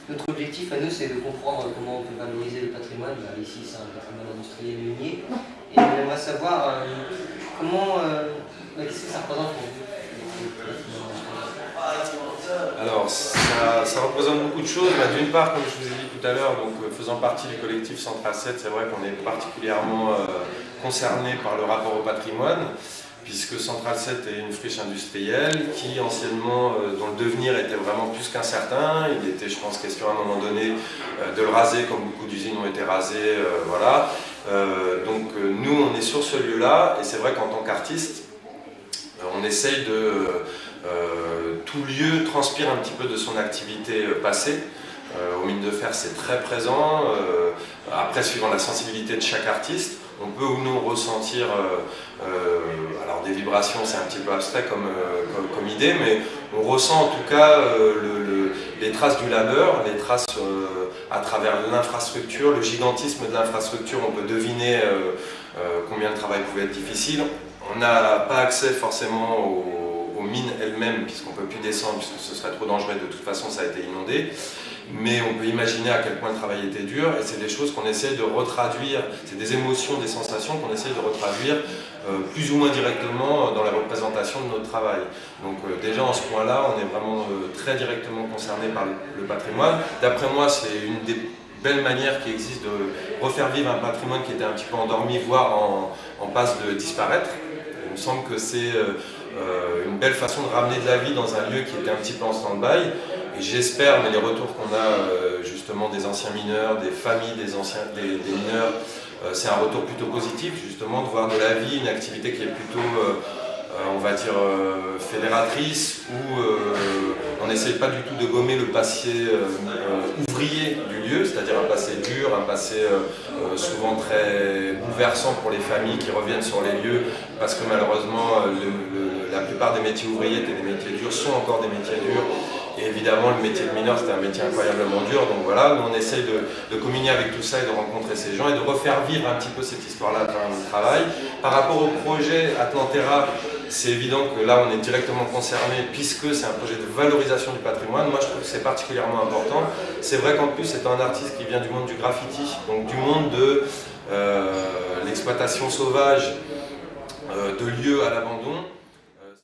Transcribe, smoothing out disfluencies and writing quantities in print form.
Notre objectif à nous, c'est de comprendre comment on peut valoriser le patrimoine. Ici, c'est un patrimoine industriel et minier. Et on aimerait savoir qu'est-ce que ça représente pour vous, le patrimoine industriel. Alors, ça représente beaucoup de choses. D'une part, comme je vous ai dit tout à l'heure, faisant partie du collectif Central 7, c'est vrai qu'on est particulièrement concerné par le rapport au patrimoine, puisque Central 7 est une friche industrielle qui anciennement, dont le devenir était vraiment plus qu'incertain. Il était, je pense, question à un moment donné de le raser, comme beaucoup d'usines ont été rasées. Voilà. Nous, on est sur ce lieu-là, et c'est vrai qu'en tant qu'artiste, on essaye de... tout lieu transpire un petit peu de son activité passée. Aux mines de fer, c'est très présent. Après, suivant la sensibilité de chaque artiste, on peut ou non ressentir alors des vibrations, c'est un petit peu abstrait comme idée, mais on ressent en tout cas les traces du labeur, les traces à travers l'infrastructure, le gigantisme de l'infrastructure. On peut deviner combien le travail pouvait être difficile. On n'a pas accès forcément aux mines elles-mêmes, puisqu'on ne peut plus descendre, puisque ce serait trop dangereux, de toute façon ça a été inondé. Mais on peut imaginer à quel point le travail était dur, et c'est des choses qu'on essaie de retraduire, c'est des émotions, des sensations qu'on essaie de retraduire plus ou moins directement dans la représentation de notre travail. Donc déjà en ce point-là, on est vraiment très directement concerné par le patrimoine. D'après moi, c'est une des belles manières qui existe de refaire vivre un patrimoine qui était un petit peu endormi, voire en passe de disparaître. Il me semble que c'est une belle façon de ramener de la vie dans un lieu qui était un petit peu en stand-by. Et j'espère, mais les retours qu'on a justement des anciens mineurs, des familles des mineurs, c'est un retour plutôt positif, justement, de voir de la vie, une activité qui est plutôt, on va dire, fédératrice, où on n'essaye pas du tout de gommer le passé ouvrier du lieu, c'est-à-dire un passé dur, un passé souvent très bouleversant pour les familles qui reviennent sur les lieux, parce que malheureusement, la plupart des métiers ouvriers étaient des métiers durs, sont encore des métiers durs. Et évidemment, le métier de mineur, c'était un métier incroyablement dur. Donc voilà, nous on essaye de communier avec tout ça et de rencontrer ces gens et de refaire vivre un petit peu cette histoire-là dans le travail. Par rapport au projet Atlantera, c'est évident que là on est directement concerné puisque c'est un projet de valorisation du patrimoine. Moi je trouve que c'est particulièrement important. C'est vrai qu'en plus c'est un artiste qui vient du monde du graffiti, donc du monde de l'exploitation sauvage de lieux à l'abandon.